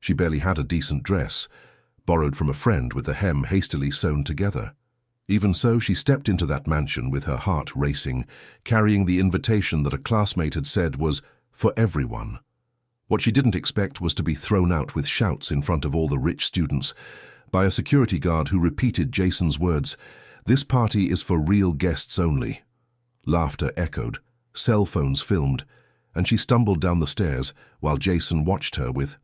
She barely had a decent dress, borrowed from a friend with the hem hastily sewn together. Even so, she stepped into that mansion with her heart racing, carrying the invitation that a classmate had said was for everyone. What she didn't expect was to be thrown out with shouts in front of all the rich students by a security guard who repeated Jason's words, "This party is for real guests only." Laughter echoed, cell phones filmed, and she stumbled down the stairs while Jason watched her with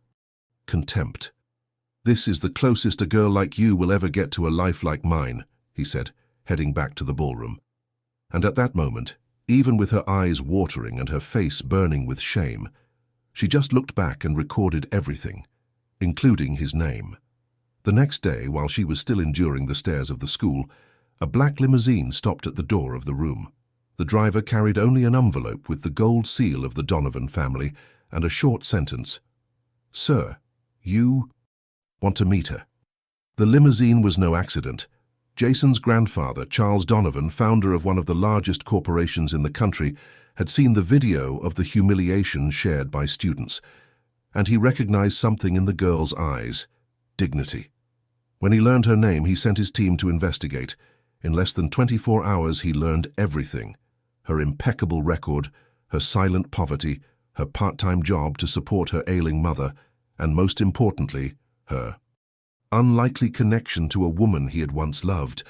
contempt. "This is the closest a girl like you will ever get to a life like mine," he said, heading back to the ballroom. And at that moment, even with her eyes watering and her face burning with shame, she just looked back and recorded everything, including his name. The next day, while she was still enduring the stares of the school, a black limousine stopped at the door of the room. The driver carried only an envelope with the gold seal of the Donovan family and a short sentence. "Sir, you want to meet her." The limousine was no accident. Jason's grandfather, Charles Donovan, founder of one of the largest corporations in the country, had seen the video of the humiliation shared by students, and he recognized something in the girl's eyes: dignity. When he learned her name, he sent his team to investigate. In less than 24 hours, he learned everything: her impeccable record, her silent poverty, her part-time job to support her ailing mother, and most importantly, her unlikely connection to a woman he had once loved.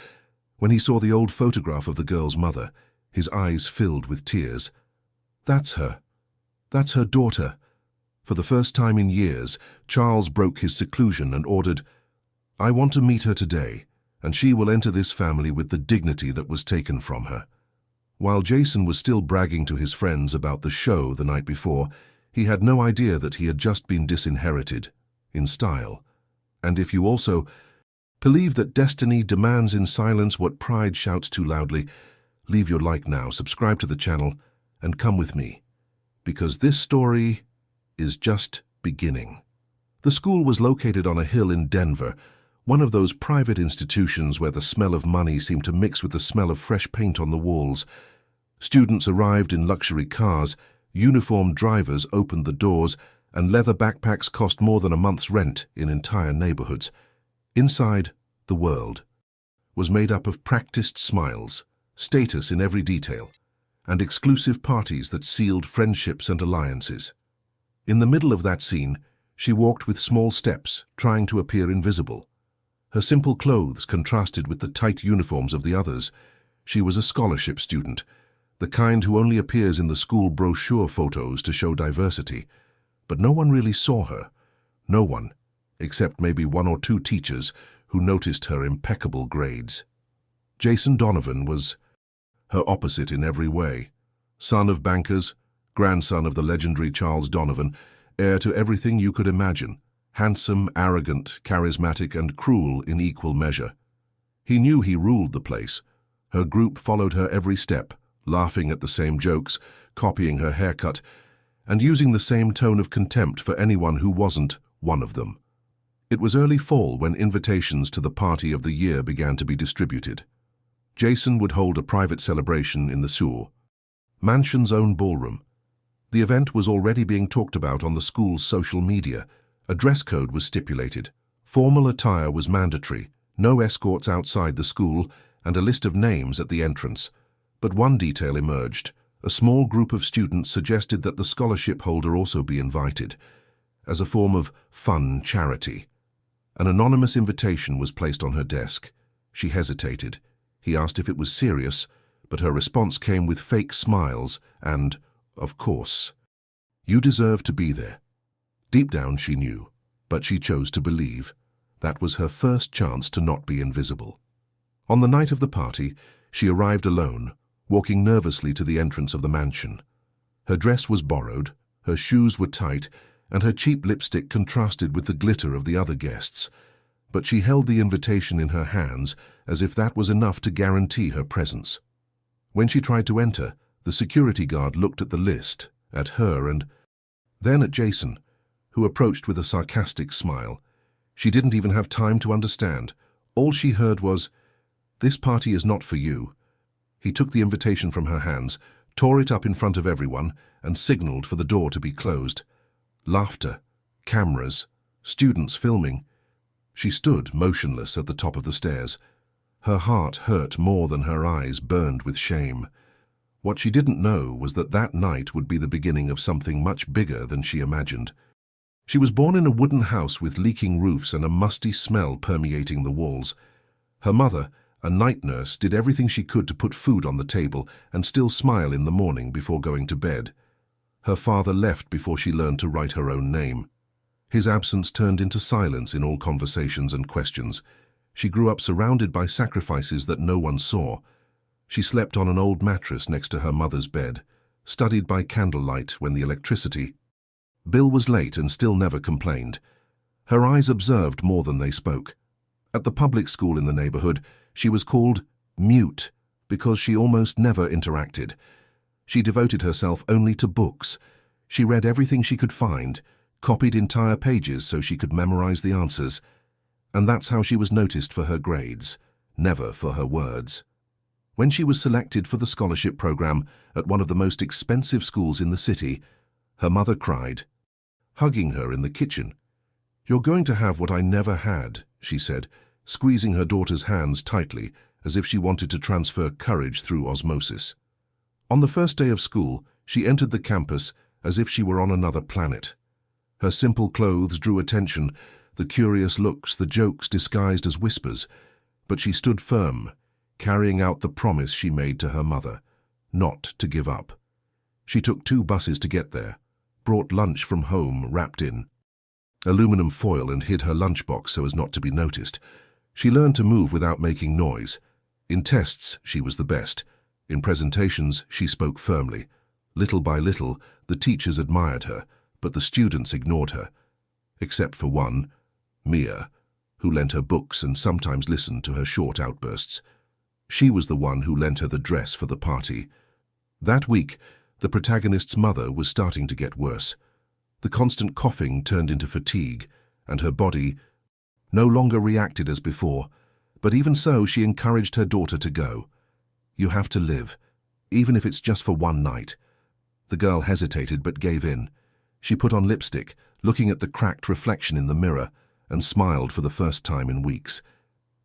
When he saw the old photograph of the girl's mother, his eyes filled with tears. That's her. That's her daughter. For the first time in years, Charles broke his seclusion and ordered, "I want to meet her today, and she will enter this family with the dignity that was taken from her." While Jason was still bragging to his friends about the show the night before, he had no idea that he had just been disinherited, in style. And if you also believe that destiny demands in silence what pride shouts too loudly, leave your like now, subscribe to the channel, and come with me, because this story is just beginning. The school was located on a hill in Denver, one of those private institutions where the smell of money seemed to mix with the smell of fresh paint on the walls. Students arrived in luxury cars, uniformed drivers opened the doors, and leather backpacks cost more than a month's rent in entire neighborhoods. Inside, the world was made up of practiced smiles, status in every detail, and exclusive parties that sealed friendships and alliances. In the middle of that scene, she walked with small steps, trying to appear invisible. Her simple clothes contrasted with the tight uniforms of the others. She was a scholarship student, the kind who only appears in the school brochure photos to show diversity. But no one really saw her. No one, except maybe one or two teachers who noticed her impeccable grades. Jason Donovan was her opposite in every way. Son of bankers, grandson of the legendary Charles Donovan, heir to everything you could imagine, handsome, arrogant, charismatic, and cruel in equal measure. He knew he ruled the place. Her group followed her every step, laughing at the same jokes, copying her haircut, and using the same tone of contempt for anyone who wasn't one of them. It was early fall when invitations to the party of the year began to be distributed. Jason would hold a private celebration in the Sur, mansion's own ballroom. The event was already being talked about on the school's social media. A dress code was stipulated. Formal attire was mandatory, no escorts outside the school, and a list of names at the entrance. But one detail emerged. A small group of students suggested that the scholarship holder also be invited, as a form of fun charity. An anonymous invitation was placed on her desk. She hesitated. He asked if it was serious, but her response came with fake smiles and, "Of course. You deserve to be there." Deep down she knew, but she chose to believe. That was her first chance to not be invisible. On the night of the party, she arrived alone, walking nervously to the entrance of the mansion. Her dress was borrowed, her shoes were tight, and her cheap lipstick contrasted with the glitter of the other guests. But she held the invitation in her hands as if that was enough to guarantee her presence. When she tried to enter, the security guard looked at the list, at her, and then at Jason, who approached with a sarcastic smile. She didn't even have time to understand. All she heard was, "This party is not for you." He took the invitation from her hands, tore it up in front of everyone, and signaled for the door to be closed. Laughter, cameras, students filming. She stood motionless at the top of the stairs. Her heart hurt more than her eyes burned with shame. What she didn't know was that that night would be the beginning of something much bigger than she imagined. She was born in a wooden house with leaking roofs and a musty smell permeating the walls. Her mother, a night nurse, did everything she could to put food on the table and still smile in the morning before going to bed. Her father left before she learned to write her own name. His absence turned into silence in all conversations and questions. She grew up surrounded by sacrifices that no one saw. She slept on an old mattress next to her mother's bed, studied by candlelight when the electricity. Bill was late and still never complained. Her eyes observed more than they spoke. At the public school in the neighborhood, she was called mute because she almost never interacted. She devoted herself only to books. She read everything she could find, copied entire pages so she could memorize the answers. And that's how she was noticed for her grades, never for her words. When she was selected for the scholarship program at one of the most expensive schools in the city, her mother cried, hugging her in the kitchen. "You're going to have what I never had," she said, squeezing her daughter's hands tightly as if she wanted to transfer courage through osmosis. On the first day of school, she entered the campus as if she were on another planet. Her simple clothes drew attention, the curious looks, the jokes disguised as whispers, but she stood firm, carrying out the promise she made to her mother, not to give up. She took 2 buses to get there, brought lunch from home wrapped in aluminum foil and hid her lunchbox so as not to be noticed. She learned to move without making noise. In tests, she was the best. In presentations, she spoke firmly. Little by little, the teachers admired her, but the students ignored her. Except for one, Mia, who lent her books and sometimes listened to her short outbursts. She was the one who lent her the dress for the party. That week, the protagonist's mother was starting to get worse. The constant coughing turned into fatigue, and her body no longer reacted as before, but even so she encouraged her daughter to go. "You have to live, even if it's just for one night." The girl hesitated but gave in. She put on lipstick, looking at the cracked reflection in the mirror, and smiled for the first time in weeks.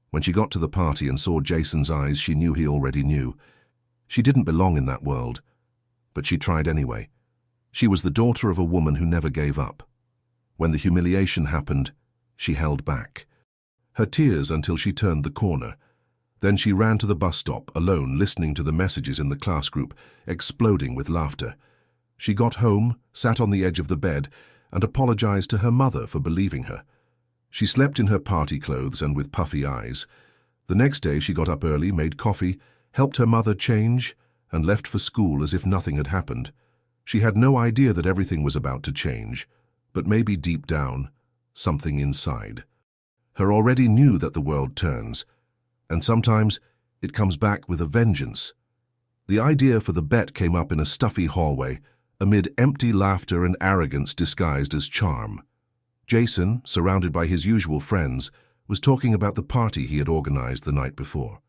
When she got to the party and saw Jason's eyes, she knew he already knew. She didn't belong in that world, but she tried anyway. She was the daughter of a woman who never gave up. When the humiliation happened, she held back. Her tears until she turned the corner. Then she ran to the bus stop, alone, listening to the messages in the class group, exploding with laughter. She got home, sat on the edge of the bed, and apologized to her mother for believing her. She slept in her party clothes and with puffy eyes. The next day she got up early, made coffee, helped her mother change, and left for school as if nothing had happened. She had no idea that everything was about to change, but maybe deep down, something inside her already knew that the world turns, and sometimes it comes back with a vengeance. The idea for the bet came up in a stuffy hallway, amid empty laughter and arrogance disguised as charm. Jason, surrounded by his usual friends, was talking about the party he had organized the night before.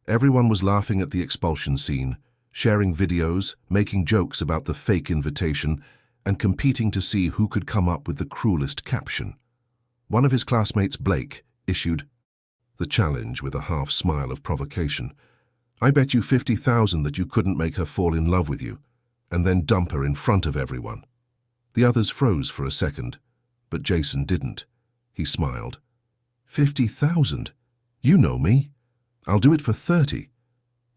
Everyone was laughing at the expulsion scene, sharing videos, making jokes about the fake invitation, and competing to see who could come up with the cruelest caption. One of his classmates, Blake, issued the challenge with a half smile of provocation. "I bet you 50,000 that you couldn't make her fall in love with you, and then dump her in front of everyone." The others froze for a second, but Jason didn't. He smiled. 50,000? You know me. I'll do it for 30.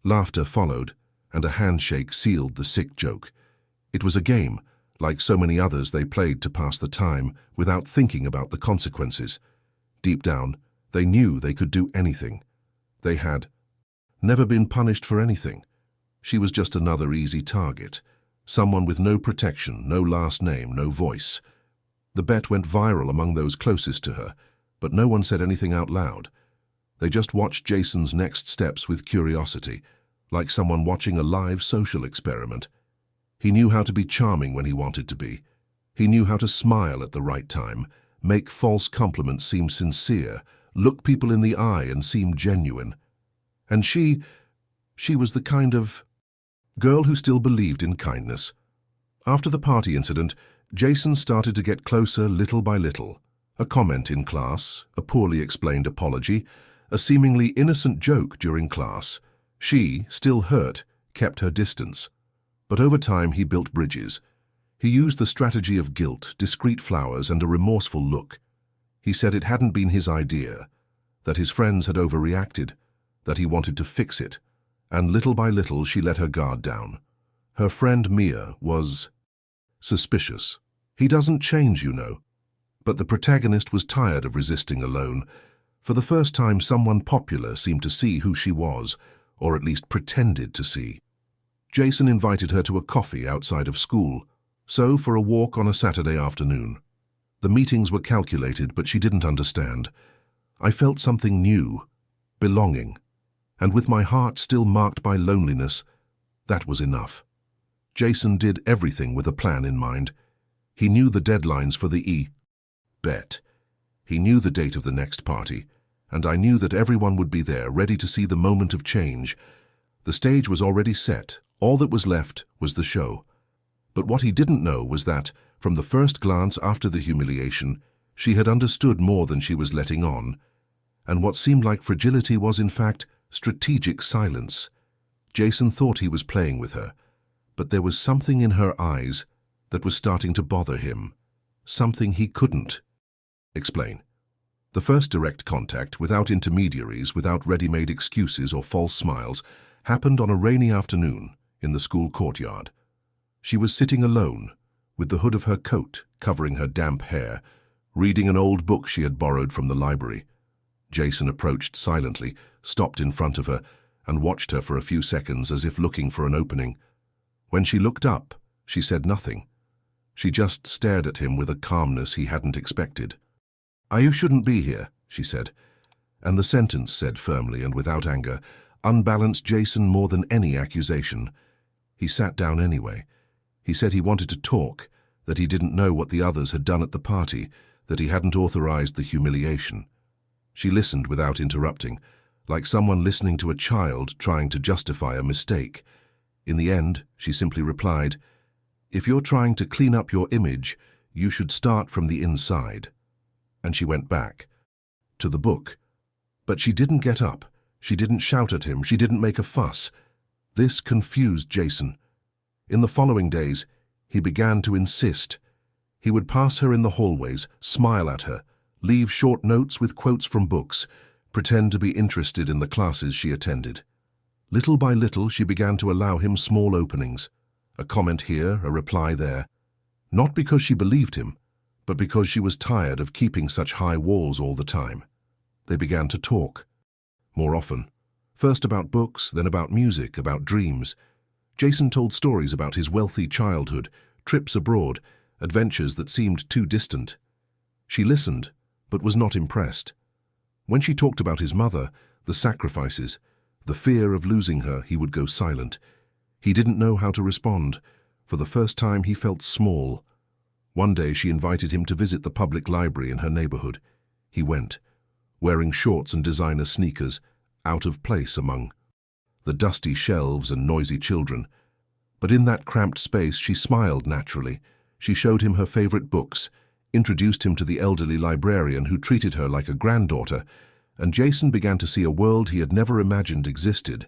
Laughter followed, and a handshake sealed the sick joke. It was a game, like so many others they played to pass the time without thinking about the consequences. Deep down, they knew they could do anything. They had never been punished for anything. She was just another easy target, someone with no protection, no last name, no voice. The bet went viral among those closest to her, but no one said anything out loud. They just watched Jason's next steps with curiosity, like someone watching a live social experiment. He knew how to be charming when he wanted to be. He knew how to smile at the right time, make false compliments seem sincere, look people in the eye and seem genuine. And she was the kind of girl who still believed in kindness. After the party incident, Jason started to get closer little by little. A comment in class, a poorly explained apology, a seemingly innocent joke during class. She, still hurt, kept her distance. But over time he built bridges. He used the strategy of guilt, discreet flowers, and a remorseful look. He said it hadn't been his idea, that his friends had overreacted, that he wanted to fix it, and little by little she let her guard down. Her friend Mia was suspicious. He doesn't change, you know. But the protagonist was tired of resisting alone. For the first time, someone popular seemed to see who she was, or at least pretended to see. Jason invited her to a coffee outside of school, so for a walk on a Saturday afternoon. The meetings were calculated, but she didn't understand. I felt something new, belonging, and with my heart still marked by loneliness, that was enough. Jason did everything with a plan in mind. He knew the deadlines for the bet. He knew the date of the next party, and I knew that everyone would be there, ready to see the moment of change. The stage was already set. All that was left was the show. But what he didn't know was that, from the first glance after the humiliation, she had understood more than she was letting on. And what seemed like fragility was, in fact, strategic silence. Jason thought he was playing with her, but there was something in her eyes that was starting to bother him. Something he couldn't explain. The first direct contact, without intermediaries, without ready-made excuses or false smiles, happened on a rainy afternoon in the school courtyard. She was sitting alone, with the hood of her coat covering her damp hair, reading an old book she had borrowed from the library. Jason approached silently, stopped in front of her, and watched her for a few seconds as if looking for an opening. When she looked up, she said nothing. She just stared at him with a calmness he hadn't expected. "You shouldn't be here," she said. And the sentence, said firmly and without anger, unbalanced Jason more than any accusation. He sat down anyway. He said he wanted to talk, that he didn't know what the others had done at the party, that he hadn't authorized the humiliation. She listened without interrupting, like someone listening to a child trying to justify a mistake. In the end, she simply replied, "If you're trying to clean up your image, you should start from the inside." And she went back to the book. But she didn't get up. She didn't shout at him. She didn't make a fuss. This confused Jason. In the following days, he began to insist. He would pass her in the hallways, smile at her, leave short notes with quotes from books, pretend to be interested in the classes she attended. Little by little, she began to allow him small openings, a comment here, a reply there. Not because she believed him, but because she was tired of keeping such high walls all the time. They began to talk, more often. First about books, then about music, about dreams. Jason told stories about his wealthy childhood, trips abroad, adventures that seemed too distant. She listened, but was not impressed. When she talked about his mother, the sacrifices, the fear of losing her, he would go silent. He didn't know how to respond. For the first time, he felt small. One day, she invited him to visit the public library in her neighborhood. He went, wearing shorts and designer sneakers, out of place among the dusty shelves and noisy children. But in that cramped space, she smiled naturally. She showed him her favorite books, introduced him to the elderly librarian who treated her like a granddaughter, and Jason began to see a world he had never imagined existed.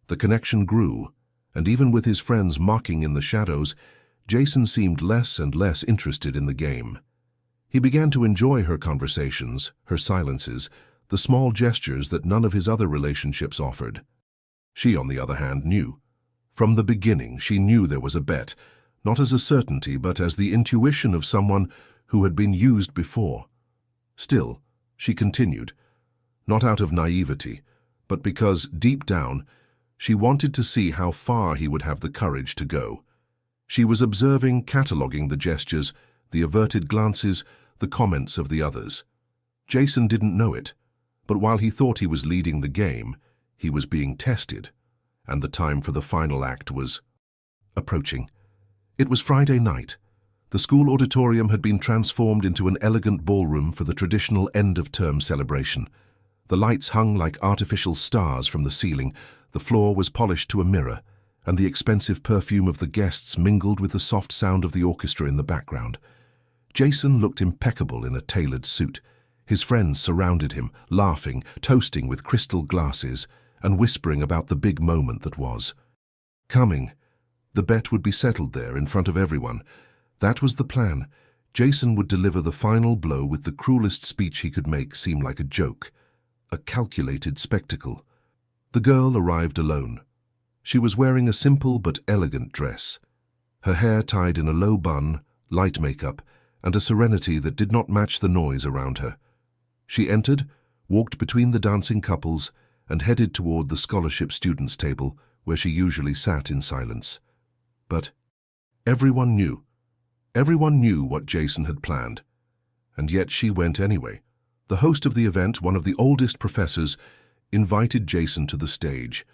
The connection grew, and even with his friends mocking in the shadows, Jason seemed less and less interested in the game. He began to enjoy her conversations, her silences, the small gestures that none of his other relationships offered. She, on the other hand, knew. From the beginning, she knew there was a bet, not as a certainty, but as the intuition of someone who had been used before. Still, she continued, not out of naivety, but because, deep down, she wanted to see how far he would have the courage to go. She was observing, cataloguing the gestures, the averted glances, the comments of the others. Jason didn't know it, but while he thought he was leading the game, he was being tested, and the time for the final act was approaching. It was Friday night. The school auditorium had been transformed into an elegant ballroom for the traditional end-of-term celebration. The lights hung like artificial stars from the ceiling, the floor was polished to a mirror, and the expensive perfume of the guests mingled with the soft sound of the orchestra in the background. Jason looked impeccable in a tailored suit. His friends surrounded him, laughing, toasting with crystal glasses, and whispering about the big moment that was coming. The bet would be settled there in front of everyone. That was the plan. Jason would deliver the final blow with the cruelest speech he could make seem like a joke, a calculated spectacle. The girl arrived alone. She was wearing a simple but elegant dress, her hair tied in a low bun, light makeup, and a serenity that did not match the noise around her. She entered, walked between the dancing couples, and headed toward the scholarship students' table, where she usually sat in silence. But everyone knew. Everyone knew what Jason had planned. And yet she went anyway. The host of the event, one of the oldest professors, invited Jason to the stage.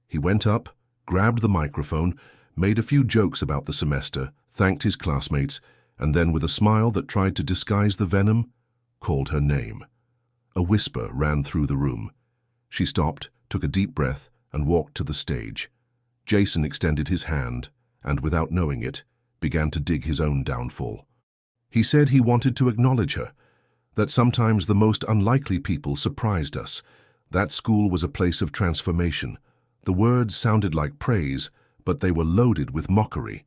He went up, grabbed the microphone, made a few jokes about the semester, thanked his classmates, and then, with a smile that tried to disguise the venom, called her name. A whisper ran through the room. She stopped, took a deep breath, and walked to the stage. Jason extended his hand, and without knowing it, began to dig his own downfall. He said he wanted to acknowledge her, that sometimes the most unlikely people surprised us. That school was a place of transformation. The words sounded like praise, but they were loaded with mockery.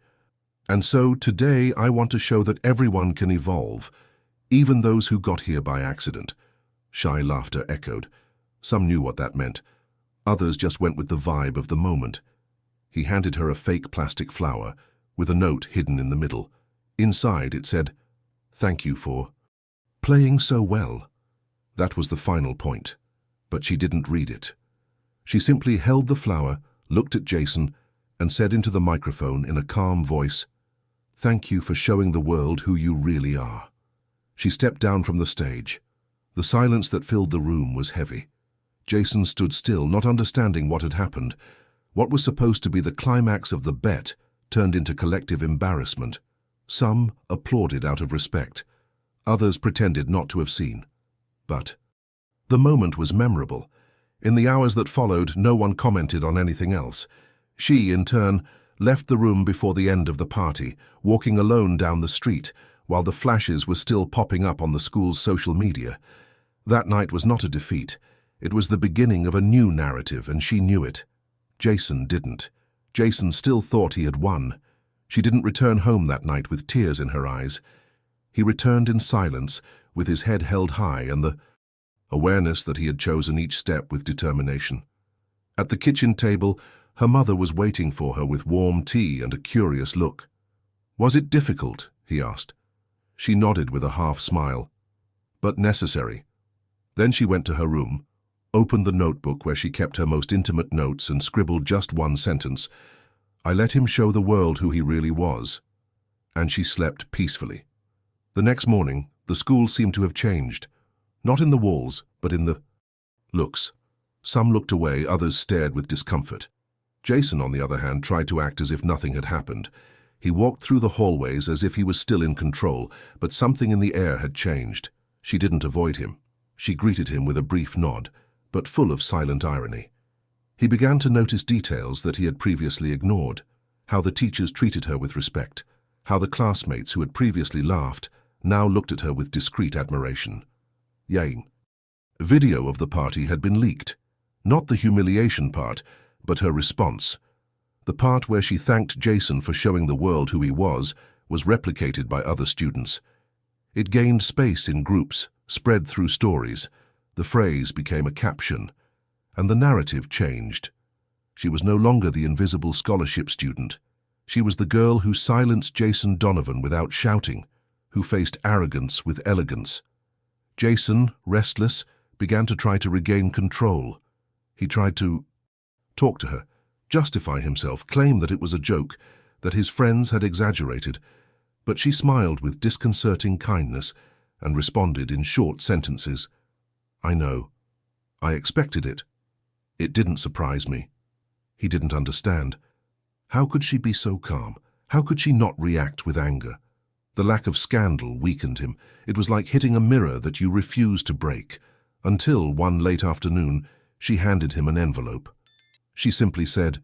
And so today I want to show that everyone can evolve, even those who got here by accident. Shy laughter echoed. Some knew what that meant. Others just went with the vibe of the moment. He handed her a fake plastic flower, with a note hidden in the middle. Inside it said, "Thank you for playing so well." That was the final point, but she didn't read it. She simply held the flower, looked at Jason, and said into the microphone in a calm voice, "Thank you for showing the world who you really are." She stepped down from the stage. The silence that filled the room was heavy. Jason stood still, not understanding what had happened. What was supposed to be the climax of the bet turned into collective embarrassment. Some applauded out of respect. Others pretended not to have seen. But the moment was memorable. In the hours that followed, no one commented on anything else. She, in turn, left the room before the end of the party, walking alone down the street, while the flashes were still popping up on the school's social media. That night was not a defeat. It was the beginning of a new narrative, and she knew it. Jason didn't. Jason still thought he had won. She didn't return home that night with tears in her eyes. He returned in silence, with his head held high and the awareness that he had chosen each step with determination. At the kitchen table, her mother was waiting for her with warm tea and a curious look. "Was it difficult?" he asked. She nodded with a half-smile. "But necessary." Then she went to her room, opened the notebook where she kept her most intimate notes and scribbled just one sentence. "I let him show the world who he really was." And she slept peacefully. The next morning, the school seemed to have changed. Not in the walls, but in the looks. Some looked away, others stared with discomfort. Jason, on the other hand, tried to act as if nothing had happened. He walked through the hallways as if he was still in control, but something in the air had changed. She didn't avoid him. She greeted him with a brief nod, but full of silent irony. He began to notice details that he had previously ignored, how the teachers treated her with respect, how the classmates who had previously laughed now looked at her with discreet admiration. Yay. Video of the party had been leaked. Not the humiliation part, but her response. The part where she thanked Jason for showing the world who he was replicated by other students. It gained space in groups, spread through stories. The phrase became a caption, and the narrative changed. She was no longer the invisible scholarship student. She was the girl who silenced Jason Donovan without shouting, who faced arrogance with elegance. Jason, restless, began to try to regain control. He tried to talk to her, justify himself, claim that it was a joke, that his friends had exaggerated, but she smiled with disconcerting kindness and responded in short sentences. "I know. I expected it. It didn't surprise me." He didn't understand. How could she be so calm? How could she not react with anger? The lack of scandal weakened him. It was like hitting a mirror that you refused to break, until one late afternoon she handed him an envelope. She simply said,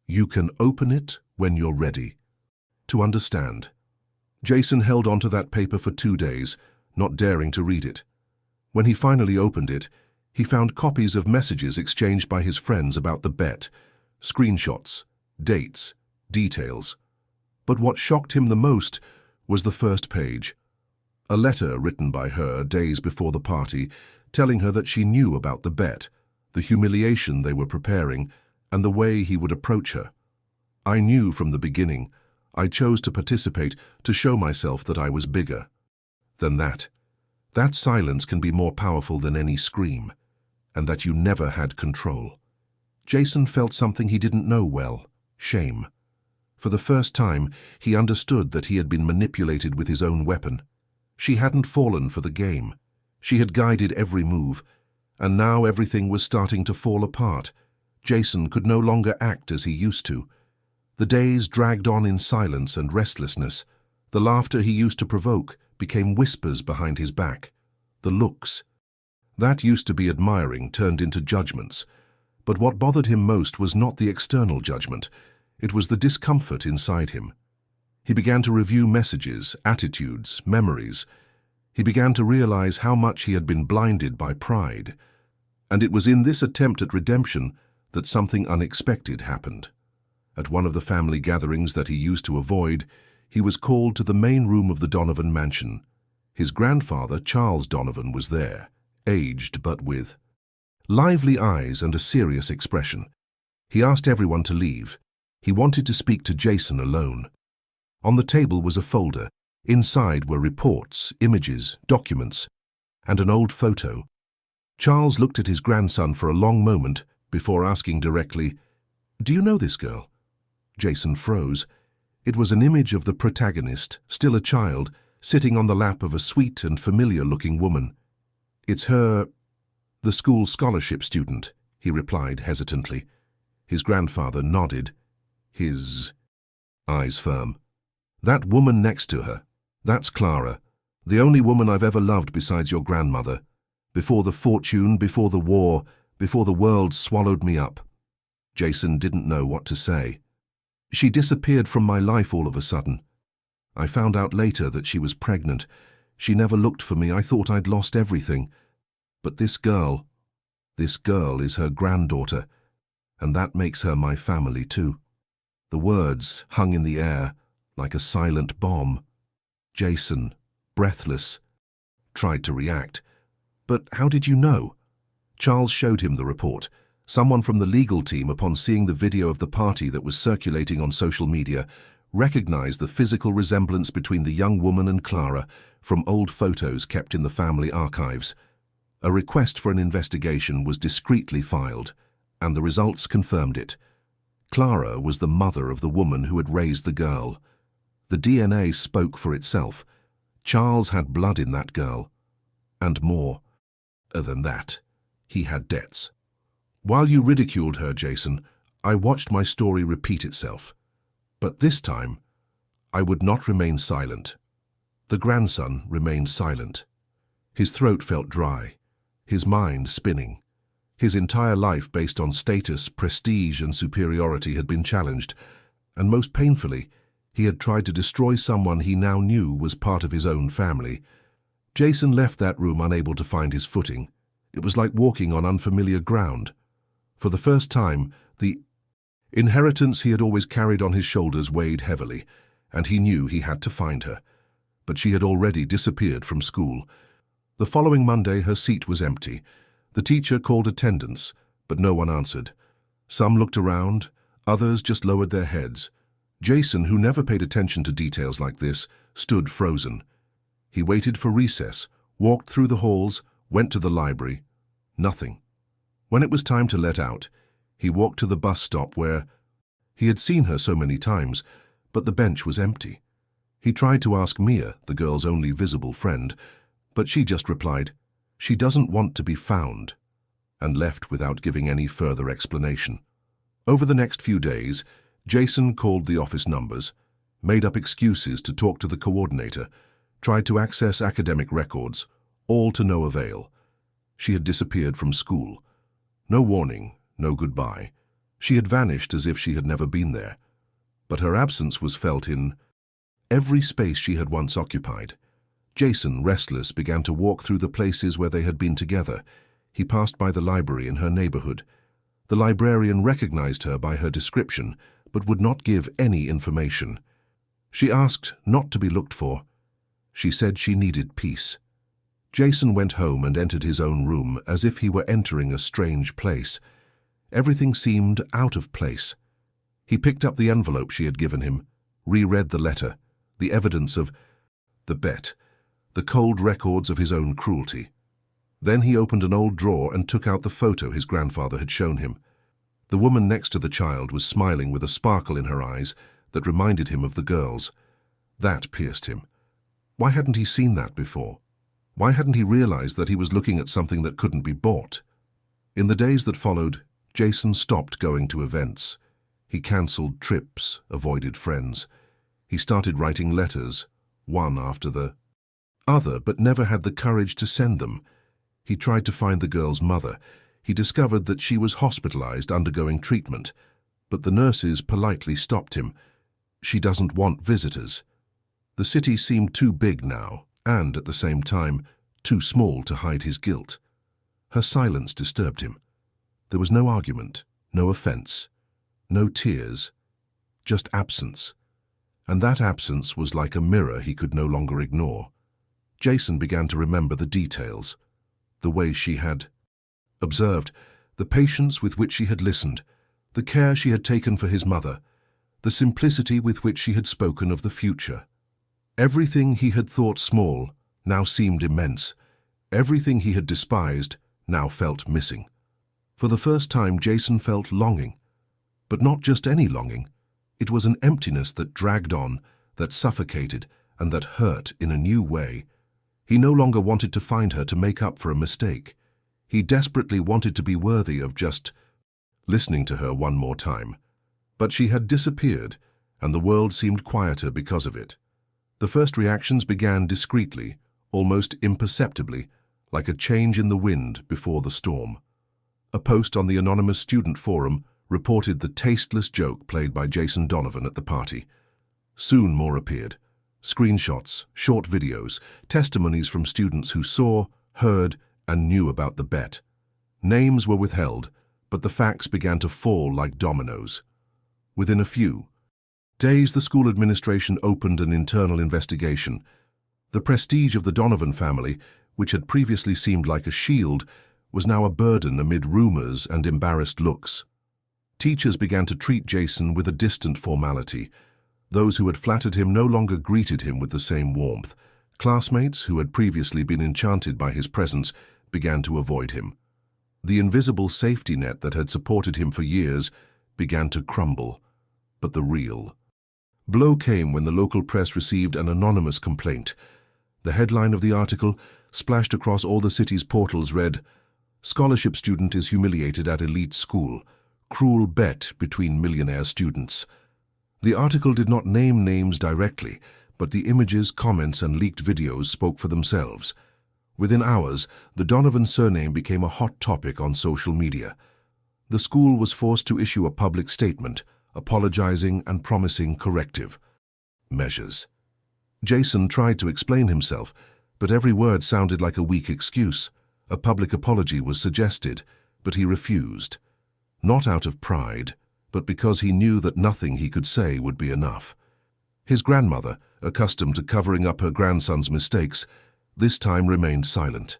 "You can open it when you're ready to understand." Jason held onto that paper for 2 days, not daring to read it. When he finally opened it, he found copies of messages exchanged by his friends about the bet, screenshots, dates, details. But what shocked him the most was the first page. A letter written by her days before the party, telling her that she knew about the bet, the humiliation they were preparing, and the way he would approach her. I knew from the beginning. I chose to participate to show myself that I was bigger than that. That silence can be more powerful than any scream, and that you never had control. Jason felt something he didn't know well, shame. For the first time, he understood that he had been manipulated with his own weapon. She hadn't fallen for the game. She had guided every move, and now everything was starting to fall apart. Jason could no longer act as he used to. The days dragged on in silence and restlessness. The laughter he used to provoke became whispers behind his back. The looks that used to be admiring turned into judgments. But what bothered him most was not the external judgment. It was the discomfort inside him. He began to review messages, attitudes, memories. He began to realize how much he had been blinded by pride. And it was in this attempt at redemption that something unexpected happened. At one of the family gatherings that he used to avoid, he was called to the main room of the Donovan mansion. His grandfather, Charles Donovan, was there, aged but with lively eyes and a serious expression. He asked everyone to leave. He wanted to speak to Jason alone. On the table was a folder. Inside were reports, images, documents, and an old photo. Charles looked at his grandson for a long moment before asking directly, "Do you know this girl?" Jason froze. It was an image of the protagonist, still a child, sitting on the lap of a sweet and familiar-looking woman. "It's her, the school scholarship student," he replied hesitantly. His grandfather nodded, his eyes firm. "That woman next to her, that's Clara, the only woman I've ever loved besides your grandmother. Before the fortune, before the war, before the world swallowed me up." Jason didn't know what to say. "She disappeared from my life all of a sudden. I found out later that she was pregnant. She never looked for me. I thought I'd lost everything. But this girl is her granddaughter, and that makes her my family too." The words hung in the air like a silent bomb. Jason, breathless, tried to react. "But how did you know?" Charles showed him the report. Someone from the legal team, upon seeing the video of the party that was circulating on social media, recognized the physical resemblance between the young woman and Clara from old photos kept in the family archives. A request for an investigation was discreetly filed, and the results confirmed it. Clara was the mother of the woman who had raised the girl. The DNA spoke for itself. Charles had blood in that girl. And more than that, he had debts. While you ridiculed her, Jason, I watched my story repeat itself. But this time, I would not remain silent. The grandson remained silent. His throat felt dry, his mind spinning. His entire life based on status, prestige, and superiority had been challenged, and most painfully, he had tried to destroy someone he now knew was part of his own family. Jason left that room unable to find his footing. It was like walking on unfamiliar ground. For the first time, the inheritance he had always carried on his shoulders weighed heavily, and he knew he had to find her. But she had already disappeared from school. The following Monday, her seat was empty. The teacher called attendance, but no one answered. Some looked around, others just lowered their heads. Jason, who never paid attention to details like this, stood frozen. He waited for recess, walked through the halls, went to the library. Nothing. When it was time to let out, he walked to the bus stop where he had seen her so many times, but the bench was empty. He tried to ask Mia, the girl's only visible friend, but she just replied, "She doesn't want to be found," and left without giving any further explanation. Over the next few days, Jason called the office numbers, made up excuses to talk to the coordinator, tried to access academic records, all to no avail. She had disappeared from school. No warning, no goodbye. She had vanished as if she had never been there. But her absence was felt in every space she had once occupied. Jason, restless, began to walk through the places where they had been together. He passed by the library in her neighborhood. The librarian recognized her by her description, but would not give any information. She asked not to be looked for. She said she needed peace. Jason went home and entered his own room as if he were entering a strange place. Everything seemed out of place. He picked up the envelope she had given him, reread the letter, the evidence of the bet, the cold records of his own cruelty. Then he opened an old drawer and took out the photo his grandfather had shown him. The woman next to the child was smiling with a sparkle in her eyes that reminded him of the girl's. That pierced him. Why hadn't he seen that before? Why hadn't he realized that he was looking at something that couldn't be bought? In the days that followed, Jason stopped going to events. He cancelled trips, avoided friends. He started writing letters, one after the other, but never had the courage to send them. He tried to find the girl's mother. He discovered that she was hospitalized undergoing treatment, but the nurses politely stopped him. She doesn't want visitors. The city seemed too big now, and at the same time, too small to hide his guilt. Her silence disturbed him. There was no argument, no offense, no tears, just absence. And that absence was like a mirror he could no longer ignore. Jason began to remember the details, the way she had observed, the patience with which she had listened, the care she had taken for his mother, the simplicity with which she had spoken of the future. Everything he had thought small now seemed immense. Everything he had despised now felt missing. For the first time, Jason felt longing. But not just any longing. It was an emptiness that dragged on, that suffocated, and that hurt in a new way. He no longer wanted to find her to make up for a mistake. He desperately wanted to be worthy of just listening to her one more time. But she had disappeared, and the world seemed quieter because of it. The first reactions began discreetly, almost imperceptibly, like a change in the wind before the storm. A post on the anonymous student forum reported the tasteless joke played by Jason Donovan at the party. Soon more appeared. Screenshots, short videos, testimonies from students who saw, heard, and knew about the bet. Names were withheld, but the facts began to fall like dominoes. Within a few days, the school administration opened an internal investigation. The prestige of the Donovan family, which had previously seemed like a shield, was now a burden amid rumors and embarrassed looks. Teachers began to treat Jason with a distant formality. Those who had flattered him no longer greeted him with the same warmth. Classmates, who had previously been enchanted by his presence, began to avoid him. The invisible safety net that had supported him for years began to crumble. But the real blow came when the local press received an anonymous complaint. The headline of the article, splashed across all the city's portals, read, "Scholarship student is humiliated at elite school. Cruel bet between millionaire students." The article did not name names directly, but the images, comments, and leaked videos spoke for themselves. Within hours, the Donovan surname became a hot topic on social media. The school was forced to issue a public statement, apologizing and promising corrective measures. Jason tried to explain himself, but every word sounded like a weak excuse. A public apology was suggested, but he refused. Not out of pride, but because he knew that nothing he could say would be enough. His grandmother, accustomed to covering up her grandson's mistakes, this time remained silent.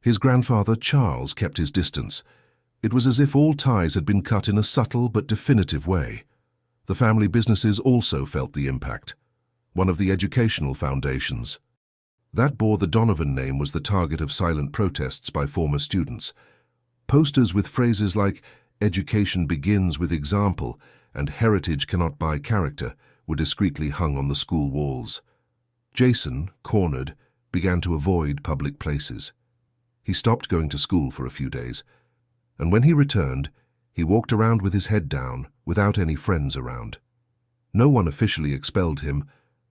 His grandfather, Charles, kept his distance. It was as if all ties had been cut in a subtle but definitive way. The family businesses also felt the impact. One of the educational foundations that bore the Donovan name was the target of silent protests by former students. Posters with phrases like "Education begins with example" and "Heritage cannot buy character" were discreetly hung on the school walls. Jason, cornered, began to avoid public places. He stopped going to school for a few days, and when he returned, he walked around with his head down, without any friends around. No one officially expelled him,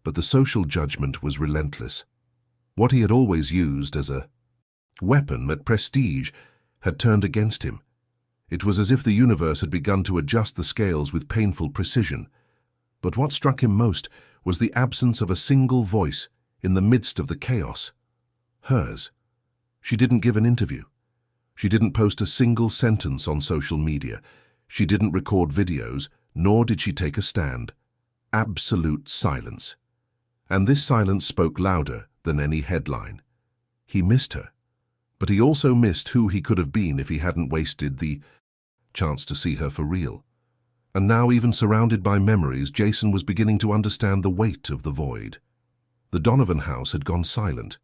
but the social judgment was relentless. What he had always used as a weapon at prestige had turned against him. It was as if the universe had begun to adjust the scales with painful precision. But what struck him most was the absence of a single voice in the midst of the chaos. Hers. She didn't give an interview. She didn't post a single sentence on social media. She didn't record videos, nor did she take a stand. Absolute silence. And this silence spoke louder than any headline. He missed her. But he also missed who he could have been if he hadn't wasted the chance to see her for real. And now, even surrounded by memories, Jason was beginning to understand the weight of the void. The Donovan house had gone silent.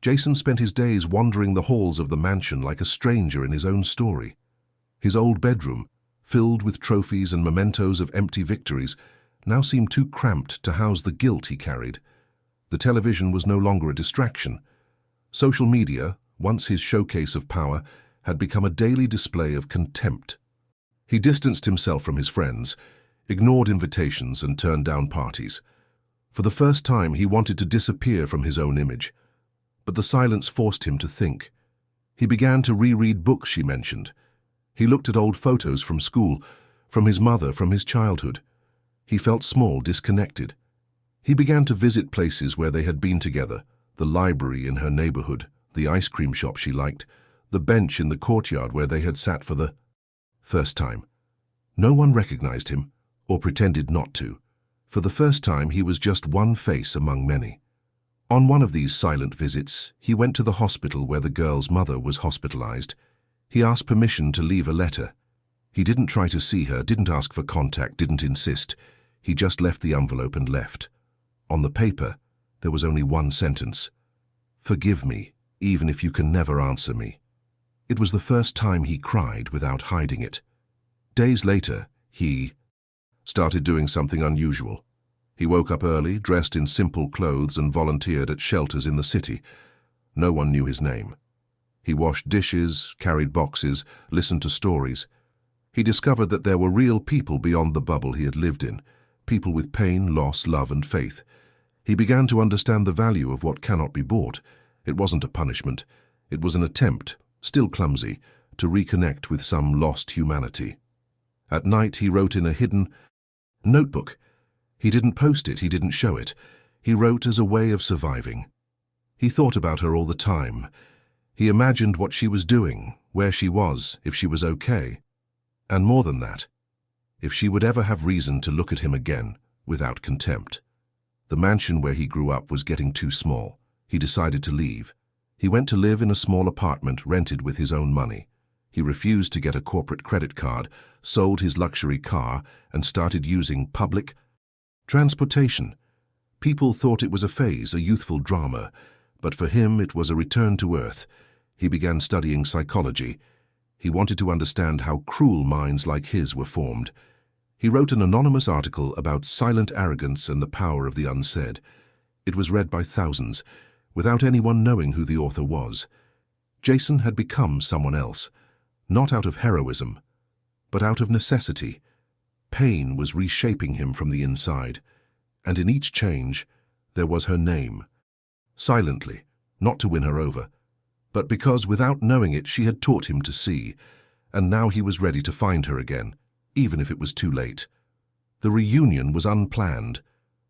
Jason spent his days wandering the halls of the mansion like a stranger in his own story. His old bedroom, filled with trophies and mementos of empty victories, now seemed too cramped to house the guilt he carried. The television was no longer a distraction. Social media, once his showcase of power, had become a daily display of contempt. He distanced himself from his friends, ignored invitations and turned down parties. For the first time, he wanted to disappear from his own image. But the silence forced him to think. He began to reread books she mentioned. He looked at old photos from school, from his mother, from his childhood. He felt small, disconnected. He began to visit places where they had been together, the library in her neighborhood, the ice cream shop she liked, the bench in the courtyard where they had sat for the first time. No one recognized him, or pretended not to. For the first time, he was just one face among many. On one of these silent visits, he went to the hospital where the girl's mother was hospitalized. He asked permission to leave a letter. He didn't try to see her, didn't ask for contact, didn't insist. He just left the envelope and left. On the paper, there was only one sentence. "Forgive me, even if you can never answer me." It was the first time he cried without hiding it. Days later, he started doing something unusual. He woke up early, dressed in simple clothes, and volunteered at shelters in the city. No one knew his name. He washed dishes, carried boxes, listened to stories. He discovered that there were real people beyond the bubble he had lived in, people with pain, loss, love, and faith. He began to understand the value of what cannot be bought. It wasn't a punishment. It was an attempt, still clumsy, to reconnect with some lost humanity. At night, he wrote in a hidden notebook. He didn't post it, he didn't show it. He wrote as a way of surviving. He thought about her all the time. He imagined what she was doing, where she was, if she was okay. And more than that, if she would ever have reason to look at him again, without contempt. The mansion where he grew up was getting too small. He decided to leave. He went to live in a small apartment rented with his own money. He refused to get a corporate credit card, sold his luxury car, and started using public transportation. People thought it was a phase, a youthful drama, but for him it was a return to earth. He began studying psychology. He wanted to understand how cruel minds like his were formed. He wrote an anonymous article about silent arrogance and the power of the unsaid. It was read by thousands, without anyone knowing who the author was. Jason had become someone else, not out of heroism, but out of necessity. Pain was reshaping him from the inside, and in each change there was her name. Silently, not to win her over, but because without knowing it she had taught him to see, and now he was ready to find her again, even if it was too late. The reunion was unplanned.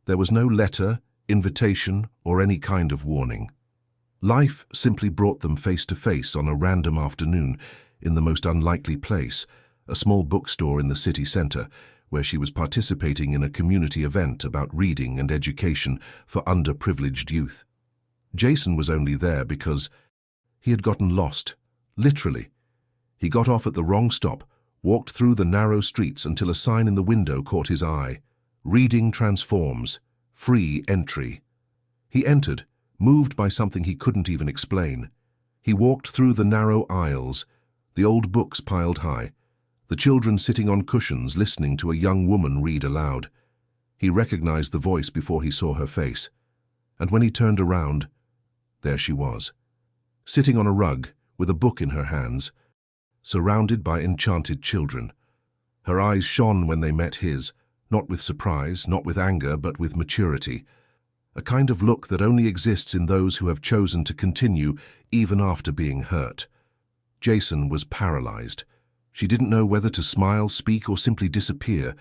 There was no letter, invitation, or any kind of warning. Life simply brought them face to face on a random afternoon in the most unlikely place, a small bookstore in the city center, where she was participating in a community event about reading and education for underprivileged youth. Jason was only there because he had gotten lost, literally. He got off at the wrong stop, walked through the narrow streets until a sign in the window caught his eye. Reading transforms. Free entry. He entered, moved by something he couldn't even explain. He walked through the narrow aisles, the old books piled high, the children sitting on cushions listening to a young woman read aloud. He recognized the voice before he saw her face, and when he turned around, there she was, sitting on a rug with a book in her hands, surrounded by enchanted children. Her eyes shone when they met his, not with surprise, not with anger, but with maturity, a kind of look that only exists in those who have chosen to continue even after being hurt. Jason was paralyzed. She didn't know whether to smile, speak, or simply disappear,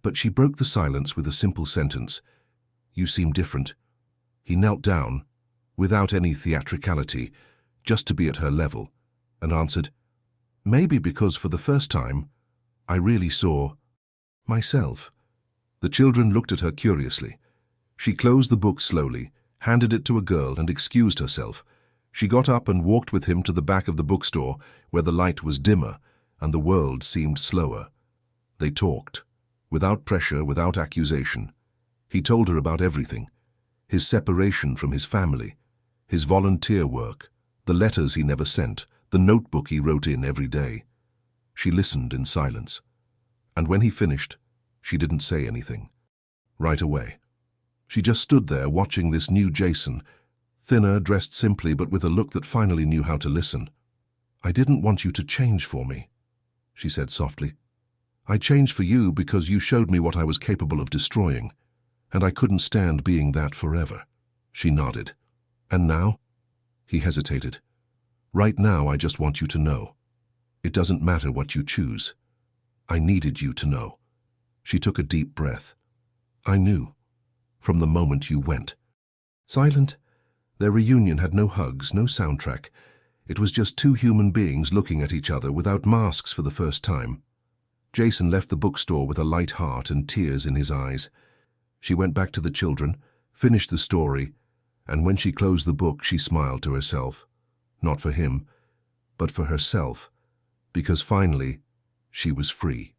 but she broke the silence with a simple sentence. "You seem different." He knelt down, without any theatricality, just to be at her level, and answered, "Maybe because for the first time, I really saw myself." The children looked at her curiously. She closed the book slowly, handed it to a girl, and excused herself. She got up and walked with him to the back of the bookstore, where the light was dimmer and the world seemed slower. They talked, without pressure, without accusation. He told her about everything: his separation from his family, his volunteer work, the letters he never sent, the notebook he wrote in every day. She listened in silence, and when he finished, she didn't say anything. Right away. She just stood there watching this new Jason, thinner, dressed simply, but with a look that finally knew how to listen. "I didn't want you to change for me," she said softly. "I changed for you because you showed me what I was capable of destroying, and I couldn't stand being that forever." She nodded. "And now?" He hesitated. "Right now, I just want you to know. It doesn't matter what you choose. I needed you to know." She took a deep breath. "I knew, from the moment you went." Silent, their reunion had no hugs, no soundtrack. It was just two human beings looking at each other without masks for the first time. Jason left the bookstore with a light heart and tears in his eyes. She went back to the children, finished the story, and when she closed the book, she smiled to herself. Not for him, but for herself, because finally, she was free.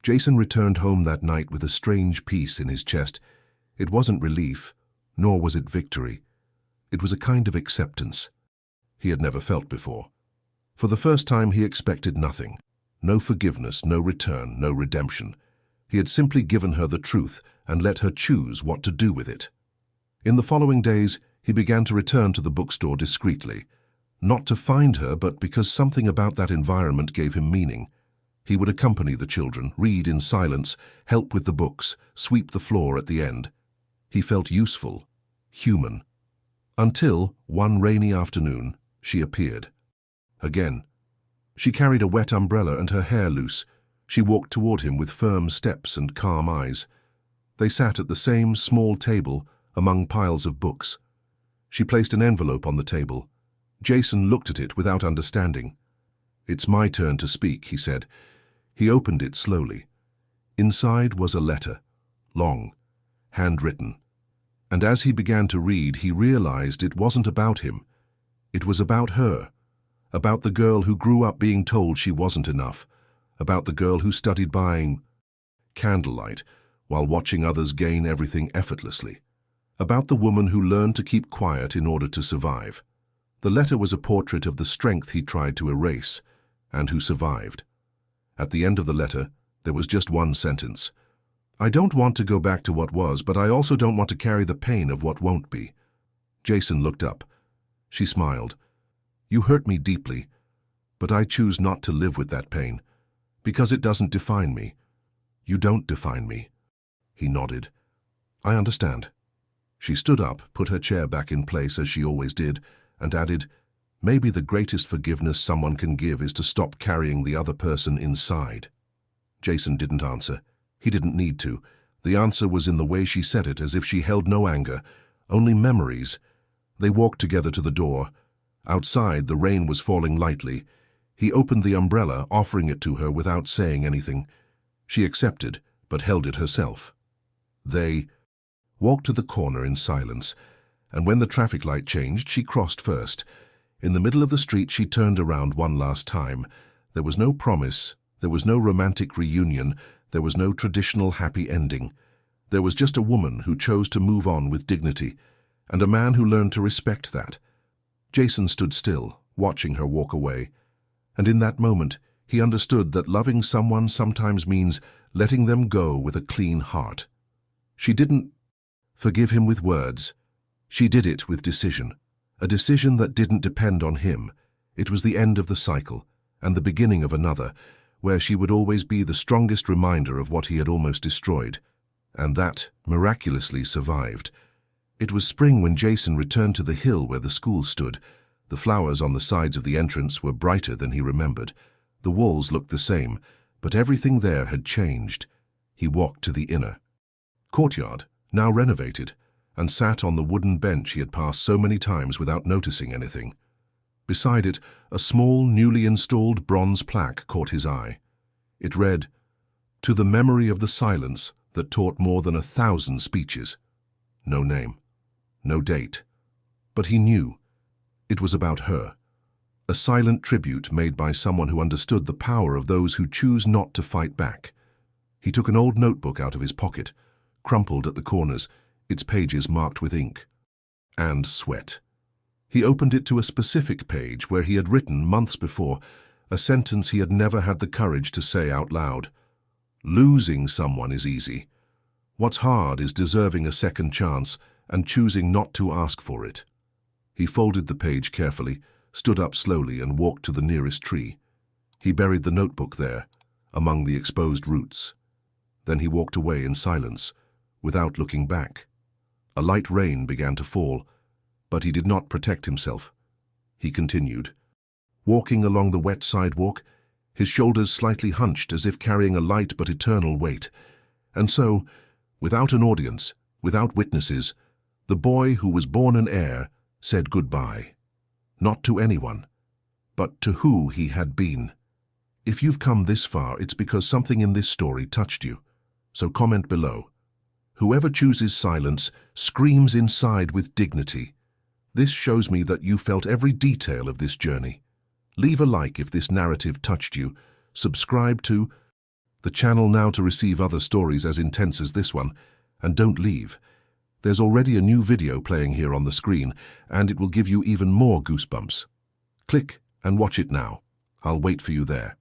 Jason returned home that night with a strange peace in his chest. It wasn't relief, nor was it victory. It was a kind of acceptance he had never felt before. For the first time, he expected nothing. No forgiveness, no return, no redemption. He had simply given her the truth and let her choose what to do with it. In the following days, he began to return to the bookstore discreetly, not to find her, but because something about that environment gave him meaning. He would accompany the children, read in silence, help with the books, sweep the floor at the end. He felt useful, human. Until, one rainy afternoon, she appeared. Again. She carried a wet umbrella and her hair loose. She walked toward him with firm steps and calm eyes. They sat at the same small table among piles of books. She placed an envelope on the table. Jason looked at it without understanding. "It's my turn to speak," he said. He opened it slowly. Inside was a letter, long, handwritten. And as he began to read, he realized it wasn't about him. It was about her, about the girl who grew up being told she wasn't enough, about the girl who studied buying candlelight while watching others gain everything effortlessly, about the woman who learned to keep quiet in order to survive. The letter was a portrait of the strength he tried to erase and who survived. At the end of the letter, there was just one sentence. "I don't want to go back to what was, but I also don't want to carry the pain of what won't be." Jason looked up. She smiled. "You hurt me deeply, but I choose not to live with that pain, because it doesn't define me. You don't define me." He nodded. "I understand." She stood up, put her chair back in place as she always did, and added, "Maybe the greatest forgiveness someone can give is to stop carrying the other person inside." Jason didn't answer. He didn't need to. The answer was in the way she said it, as if she held no anger, only memories. They walked together to the door. Outside, the rain was falling lightly. He opened the umbrella, offering it to her without saying anything. She accepted, but held it herself. They walked to the corner in silence, and when the traffic light changed, she crossed first. In the middle of the street, she turned around one last time. There was no promise, there was no romantic reunion, there was no traditional happy ending. There was just a woman who chose to move on with dignity, and a man who learned to respect that. Jason stood still, watching her walk away, and in that moment, he understood that loving someone sometimes means letting them go with a clean heart. She didn't forgive him with words. She did it with decision, a decision that didn't depend on him. It was the end of the cycle, and the beginning of another, where she would always be the strongest reminder of what he had almost destroyed, and that miraculously survived. It was spring when Jason returned to the hill where the school stood. The flowers on the sides of the entrance were brighter than he remembered. The walls looked the same, but everything there had changed. He walked to the inner courtyard, now renovated. and sat on the wooden bench he had passed so many times without noticing anything. Beside it, a small, newly installed bronze plaque caught his eye. It read, "To the memory of the silence that taught more than 1,000 speeches." No name, no date. But he knew. It was about her. A silent tribute made by someone who understood the power of those who choose not to fight back. He took an old notebook out of his pocket, crumpled at the corners, its pages marked with ink. And sweat. He opened it to a specific page where he had written months before a sentence he had never had the courage to say out loud. Losing someone is easy. What's hard is deserving a second chance and choosing not to ask for it. He folded the page carefully, stood up slowly and walked to the nearest tree. He buried the notebook there, among the exposed roots. Then he walked away in silence, without looking back. A light rain began to fall, but he did not protect himself. He continued, walking along the wet sidewalk, his shoulders slightly hunched as if carrying a light but eternal weight. And so, without an audience, without witnesses, the boy who was born an heir said goodbye. Not to anyone, but to who he had been. If you've come this far, it's because something in this story touched you. So comment below. Whoever chooses silence screams inside with dignity. This shows me that you felt every detail of this journey. Leave a like if this narrative touched you. Subscribe to the channel now to receive other stories as intense as this one. And don't leave. There's already a new video playing here on the screen, and it will give you even more goosebumps. Click and watch it now. I'll wait for you there.